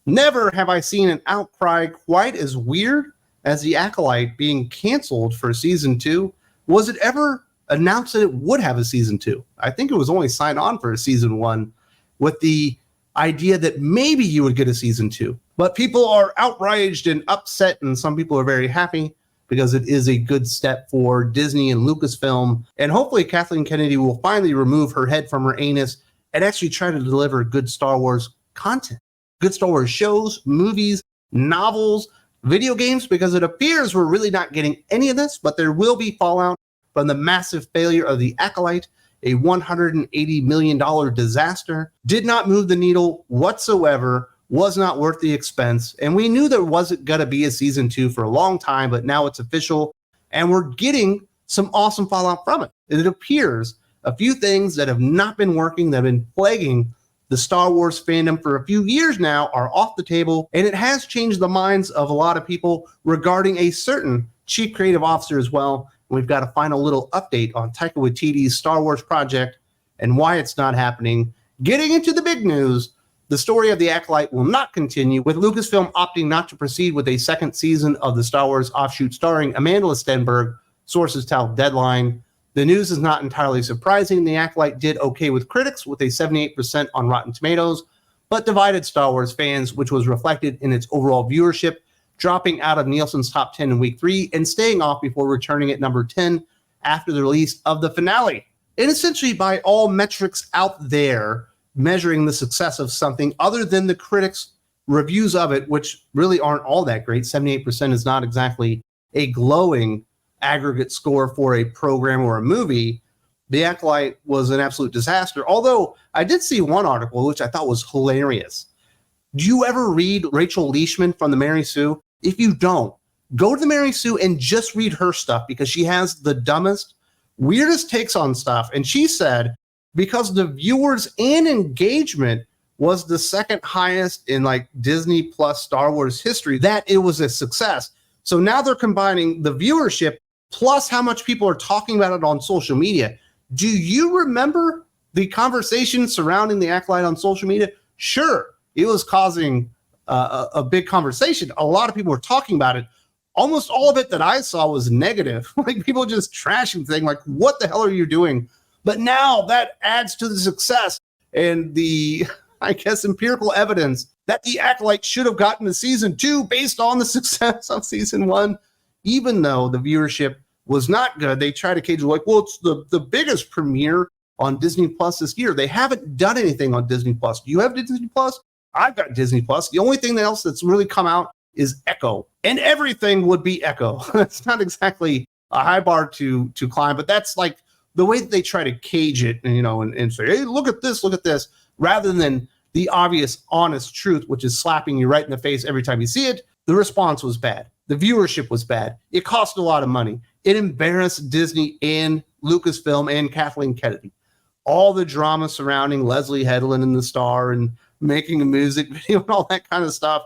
Never have I seen an outcry quite as weird as The Acolyte being canceled for season 2. Was it ever announced that it would have a season 2? I think it was only signed on for a season 1 with the idea that maybe you would get a season 2. But people are outraged and upset, and some people are very happy because it is a good step for Disney and Lucasfilm. And hopefully Kathleen Kennedy will finally remove her head from her anus and actually try to deliver good Star Wars content. Good Star Wars shows, movies, novels, video games, because it appears we're really not getting any of this, but there will be fallout from the massive failure of The Acolyte, a $180 million disaster. Did not move the needle whatsoever, was not worth the expense, and we knew there wasn't going to be a season 2 for a long time, but now it's official, and we're getting some awesome fallout from it. It appears a few things that have not been working, that have been plaguing the Star Wars fandom for a few years now, are off the table, and it has changed the minds of a lot of people regarding a certain chief creative officer as well. We've got a final little update on Taika Waititi's Star Wars project and why it's not happening. Getting into the big news, the story of The Acolyte will not continue, with Lucasfilm opting not to proceed with a second season of the Star Wars offshoot starring Amanda Stenberg, sources tell Deadline. The news is not entirely surprising. The Acolyte did okay with critics, with a 78% on Rotten Tomatoes, but divided Star Wars fans, which was reflected in its overall viewership, dropping out of Nielsen's top 10 in week 3 and staying off before returning at number 10 after the release of the finale. And essentially, by all metrics out there, measuring the success of something other than the critics' reviews of it, which really aren't all that great. 78% is not exactly a glowing aggregate score for a program or a movie. The Acolyte was an absolute disaster. Although I did see one article which I thought was hilarious. Do you ever read Rachel Leishman from the Mary Sue? If you don't, go to the Mary Sue and just read her stuff, because she has the dumbest, weirdest takes on stuff. And she said, because the viewers and engagement was the second highest in like Disney plus Star Wars history, that it was a success. So now they're combining the viewership plus how much people are talking about it on social media. Do you remember the conversation surrounding The Acolyte on social media? Sure, it was causing a big conversation. A lot of people were talking about it. Almost all of it that I saw was negative. Like people just trashing things like, what the hell are you doing? But now that adds to the success and the, I guess, empirical evidence that The Acolyte should have gotten to season 2 based on the success of season 1. Even though the viewership was not good, they try to cage it like, well, it's the biggest premiere on Disney Plus this year. They haven't done anything on Disney Plus. Do you have Disney Plus? I've got Disney Plus. The only thing else that's really come out is Echo, and everything would be Echo. It's not exactly a high bar to climb, but that's like the way that they try to cage it, and say, hey, look at this, rather than the obvious, honest truth, which is slapping you right in the face every time you see it. The response was bad. The viewership was bad. It cost a lot of money. It embarrassed Disney and Lucasfilm and Kathleen Kennedy. All the drama surrounding Leslie Headland and the Star and making a music video and all that kind of stuff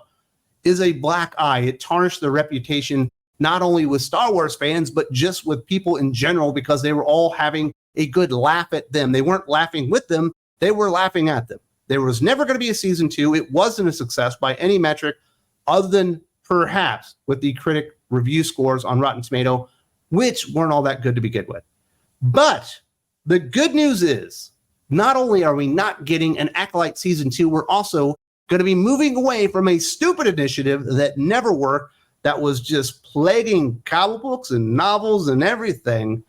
is a black eye. It tarnished their reputation, not only with Star Wars fans, but just with people in general, because they were all having a good laugh at them. They weren't laughing with them. They were laughing at them. There was never going to be a season 2. It wasn't a success by any metric other than perhaps with the critic review scores on Rotten Tomato, which weren't all that good to begin with. But the good news is, not only are we not getting an Acolyte season 2, we're also going to be moving away from a stupid initiative that never worked, that was just plaguing comic books and novels and everything.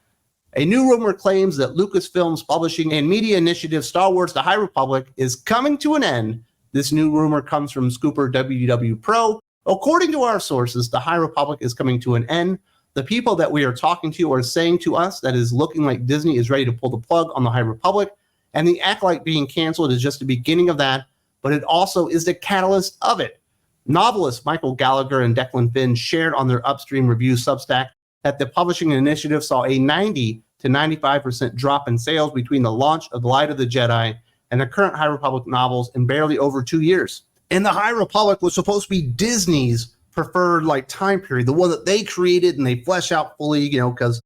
A new rumor claims that Lucasfilm's publishing and media initiative Star Wars The Hight Republic is coming to an end. This new rumor comes from Scooper WW Pro. According to our sources, The Hight Republic is coming to an end. The people that we are talking to are saying to us that it is looking like Disney is ready to pull the plug on The Hight Republic, and The Acolyte being canceled is just the beginning of that, but it also is the catalyst of it. Novelists Michael Gallagher and Declan Finn shared on their Upstream Review Substack that the publishing initiative saw a 90 to 95% drop in sales between the launch of Light of the Jedi and the current Hight Republic novels in barely over 2 years. And the Hight Republic was supposed to be Disney's preferred time period, the one that they created and they flesh out fully, because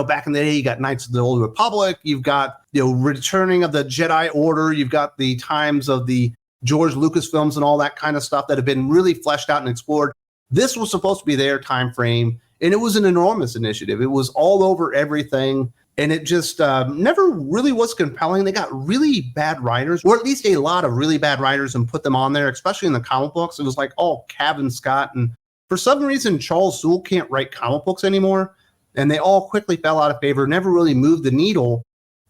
back in the day, you got Knights of the Old Republic, you've got returning of the Jedi Order, you've got the times of the George Lucasfilms and all that kind of stuff that have been really fleshed out and explored. This was supposed to be their time frame, and it was an enormous initiative. It was all over everything, and it just never really was compelling. They got really bad writers, or at least a lot of really bad writers, and put them on there, especially in the comic books. It was like all Kevin Scott, and for some reason, Charles Soule can't write comic books anymore, and they all quickly fell out of favor, never really moved the needle.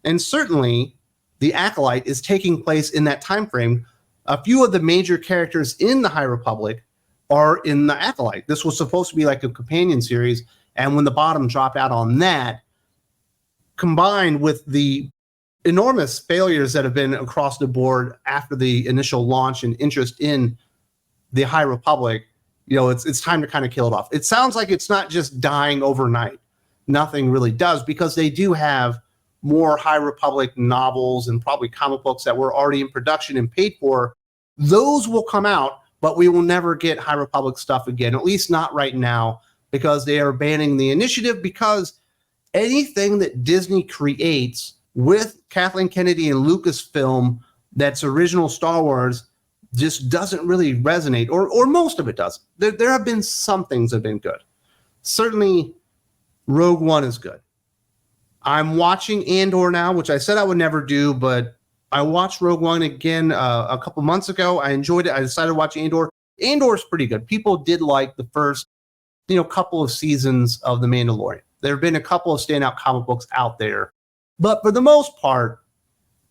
And certainly, The Acolyte is taking place in that time frame. A few of the major characters in the Hight Republic are in The Acolyte. This was supposed to be like a companion series, and when the bottom dropped out on that, combined with the enormous failures that have been across the board after the initial launch and interest in the Hight Republic, it's time to kind of kill it off. It sounds like it's not just dying overnight. Nothing really does, because they do have more Hight Republic novels and probably comic books that were already in production and paid for. Those will come out, but we will never get Hight Republic stuff again, at least not right now, because they are banning the initiative, because anything that Disney creates with Kathleen Kennedy and Lucasfilm that's original Star Wars just doesn't really resonate, or most of it doesn't. There have been some things that have been good. Certainly, Rogue One is good. I'm watching Andor now, which I said I would never do, but I watched Rogue One again a couple months ago. I enjoyed it. I decided to watch Andor. Andor is pretty good. People did like the first, couple of seasons of The Mandalorian. There have been a couple of standout comic books out there, but for the most part,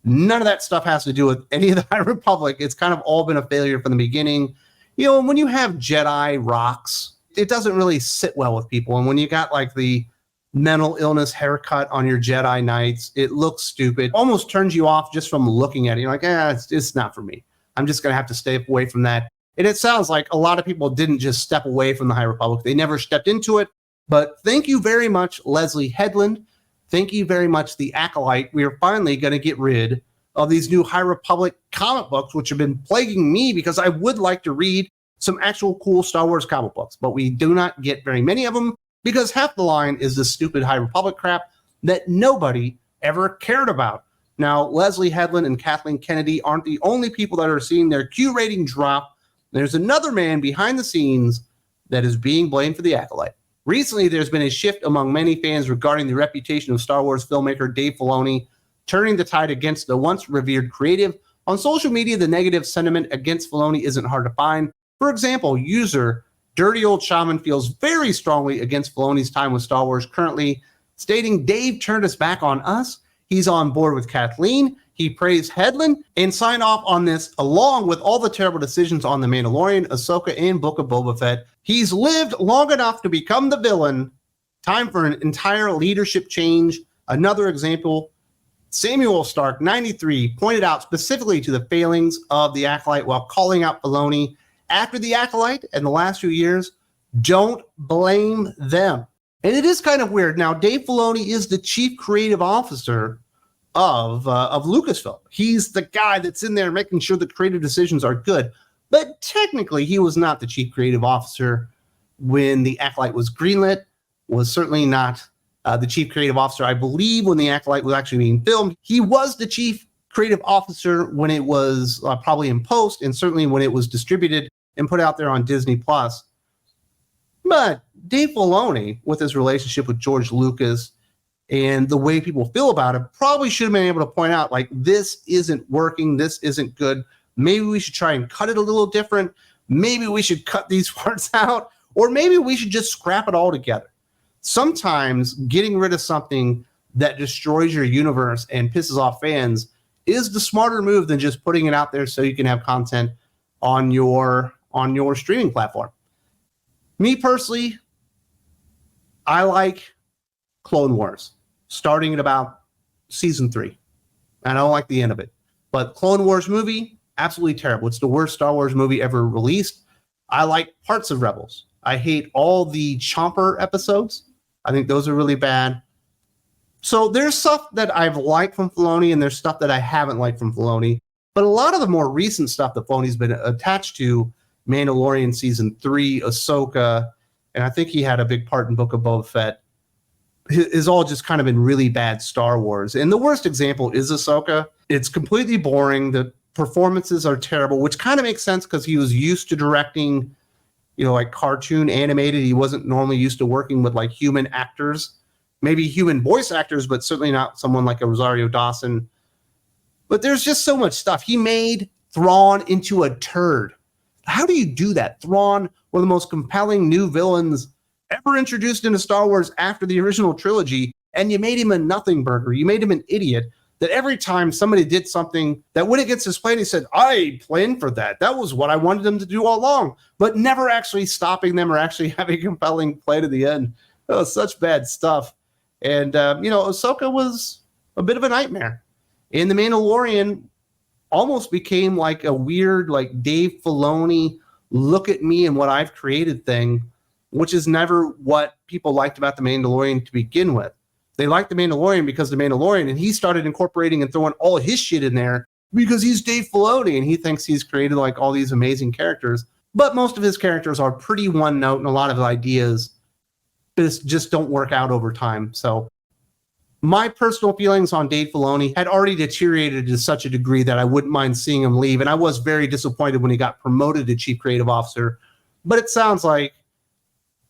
none of that stuff has to do with any of the Hight Republic. It's kind of all been a failure from the beginning. When you have Jedi rocks, it doesn't really sit well with people. And when you got like the mental illness haircut on your Jedi Knights, it looks stupid. Almost turns you off just from looking at it. You're like, it's not for me. I'm just going to have to stay away from that. And it sounds like a lot of people didn't just step away from the Hight Republic. They never stepped into it. But thank you very much, Leslie Headland. Thank you very much, The Acolyte. We are finally going to get rid of these new Hight Republic comic books, which have been plaguing me because I would like to read some actual cool Star Wars comic books, but we do not get very many of them because half the line is this stupid Hight Republic crap that nobody ever cared about. Now, Leslie Headland and Kathleen Kennedy aren't the only people that are seeing their Q rating drop. There's another man behind the scenes that is being blamed for The Acolyte. Recently, there's been a shift among many fans regarding the reputation of Star Wars filmmaker Dave Filoni, turning the tide against the once revered creative. On social media, the negative sentiment against Filoni isn't hard to find. For example, user Dirty Old Shaman feels very strongly against Filoni's time with Star Wars, currently stating, Dave turned his back on us. He's on board with Kathleen. He praised Headland and signed off on this, along with all the terrible decisions on The Mandalorian, Ahsoka, and Book of Boba Fett. He's lived long enough to become the villain. Time for an entire leadership change. Another example, Samuel Stark, 93, pointed out specifically to the failings of The Acolyte while calling out Filoni. After The Acolyte and the last few years, don't blame them. And it is kind of weird. Now, Dave Filoni is the chief creative officer of Lucasfilm. He's the guy that's in there making sure the creative decisions are good. But technically, he was not the chief creative officer when The Acolyte was greenlit, was certainly not the chief creative officer, I believe, when The Acolyte was actually being filmed. He was the chief creative officer when it was probably in post, and certainly when it was distributed and put out there on Disney+. But Dave Filoni, with his relationship with George Lucas and the way people feel about it, probably should have been able to point out, like, this isn't working, this isn't good. Maybe we should try and cut it a little different. Maybe we should cut these parts out, or maybe we should just scrap it all together. Sometimes getting rid of something that destroys your universe and pisses off fans is the smarter move than just putting it out there so you can have content on your streaming platform. Me personally, I like Clone Wars, starting at about season 3. I don't like the end of it. But Clone Wars movie, absolutely terrible. It's the worst Star Wars movie ever released. I like parts of Rebels. I hate all the Chomper episodes. I think those are really bad. So there's stuff that I've liked from Filoni, and there's stuff that I haven't liked from Filoni. But a lot of the more recent stuff that Filoni's been attached to, Mandalorian Season 3, Ahsoka, and I think he had a big part in Book of Boba Fett, is all just kind of been really bad Star Wars. And the worst example is Ahsoka. It's completely boring. The performances are terrible, which kind of makes sense because he was used to directing, like cartoon animated. He wasn't normally used to working with like human actors, maybe human voice actors, but certainly not someone like a Rosario Dawson. But there's just so much stuff. He made Thrawn into a turd. How do you do that? Thrawn, one of the most compelling new villains ever introduced into Star Wars after the original trilogy, and you made him a nothing burger. You made him an idiot that every time somebody did something that went against his plan, he said, I planned for that. That was what I wanted them to do all along, but never actually stopping them or actually having a compelling plan to the end. Oh, such bad stuff. And, Ahsoka was a bit of a nightmare. In The Mandalorian, almost became like a weird, like Dave Filoni, look at me and what I've created thing, which is never what people liked about The Mandalorian to begin with. They liked The Mandalorian because The Mandalorian, and he started incorporating and throwing all his shit in there because he's Dave Filoni and he thinks he's created like all these amazing characters. But most of his characters are pretty one note, and a lot of ideas just don't work out over time. So my personal feelings on Dave Filoni had already deteriorated to such a degree that I wouldn't mind seeing him leave. And I was very disappointed when he got promoted to chief creative officer. But it sounds like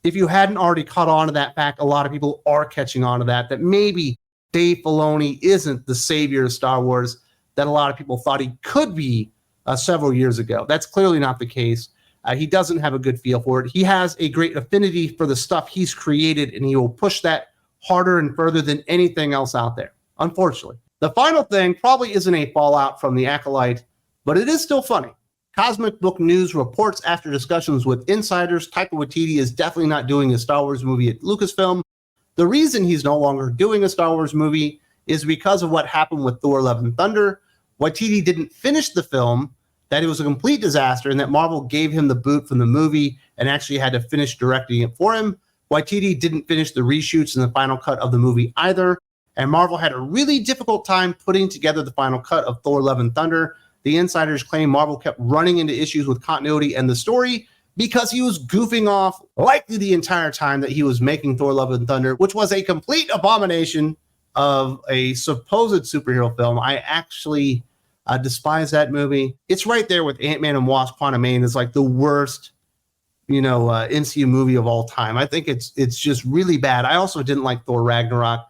if you hadn't already caught on to that fact, a lot of people are catching on to that maybe Dave Filoni isn't the savior of Star Wars that a lot of people thought he could be several years ago. That's clearly not the case. He doesn't have a good feel for it. He has a great affinity for the stuff he's created, and he will push that harder and further than anything else out there, unfortunately. The final thing probably isn't a fallout from The Acolyte, but it is still funny. Cosmic Book News reports after discussions with insiders, Taika Waititi is definitely not doing a Star Wars movie at Lucasfilm. The reason he's no longer doing a Star Wars movie is because of what happened with Thor: Love and Thunder. Waititi didn't finish the film, that it was a complete disaster, and that Marvel gave him the boot from the movie and actually had to finish directing it for him. Waititi didn't finish the reshoots and the final cut of the movie either, and Marvel had a really difficult time putting together the final cut of Thor: Love and Thunder. The insiders claim Marvel kept running into issues with continuity and the story because he was goofing off likely the entire time that he was making Thor: Love and Thunder, which was a complete abomination of a supposed superhero film. I actually despise that movie. It's right there with Ant-Man and Wasp: Quantumania. It's like the worst, MCU movie of all time. I think it's just really bad. I also didn't like Thor: Ragnarok.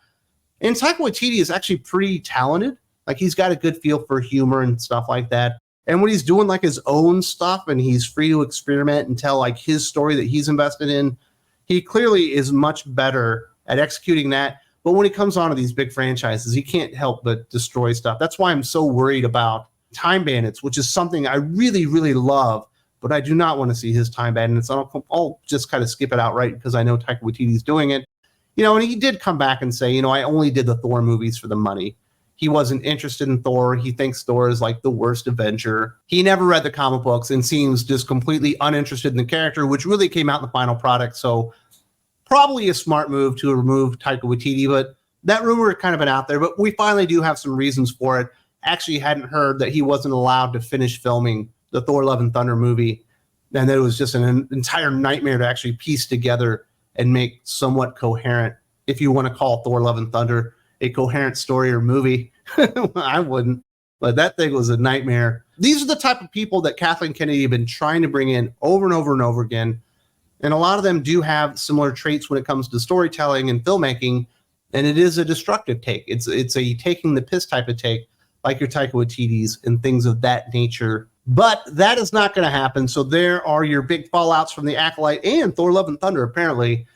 And Taika Waititi is actually pretty talented. Like, he's got a good feel for humor and stuff like that. And when he's doing like his own stuff and he's free to experiment and tell like his story that he's invested in, he clearly is much better at executing that. But when he comes onto these big franchises, he can't help but destroy stuff. That's why I'm so worried about Time Bandits, which is something I really, really love, but I do not want to see his Time Bandits. I'll just kind of skip it outright because I know Taika Waititi's doing it. And he did come back and say, I only did the Thor movies for the money. He wasn't interested in Thor. He thinks Thor is like the worst Avenger. He never read the comic books and seems just completely uninterested in the character, which really came out in the final product. So probably a smart move to remove Taika Waititi, but that rumor had kind of been out there. But we finally do have some reasons for it. Actually hadn't heard that he wasn't allowed to finish filming the Thor: Love and Thunder movie, and that it was just an entire nightmare to actually piece together and make somewhat coherent, if you want to call Thor: Love and Thunder a coherent story or movie. I wouldn't, but that thing was a nightmare. These are the type of people that Kathleen Kennedy had been trying to bring in over and over and over again. And a lot of them do have similar traits when it comes to storytelling and filmmaking. And it is a destructive take. It's a taking the piss type of take, like your Taika Waititi's and things of that nature. But that is not going to happen. So there are your big fallouts from The Acolyte and Thor: Love and Thunder, apparently.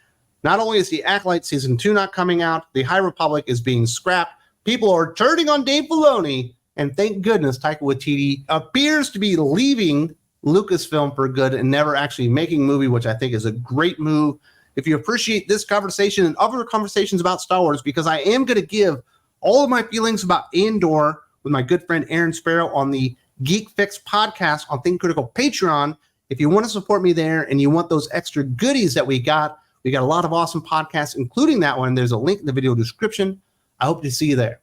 Not only is The Acolyte Season 2 not coming out, the Hight Republic is being scrapped. People are turning on Dave Filoni, and thank goodness Taika Waititi appears to be leaving Lucasfilm for good and never actually making a movie, which I think is a great move. If you appreciate this conversation and other conversations about Star Wars, because I am going to give all of my feelings about Andor with my good friend Aaron Sparrow on the Geek Fix podcast on Think Critical Patreon. If you want to support me there and you want those extra goodies that we got a lot of awesome podcasts, including that one. There's a link in the video description. I hope to see you there.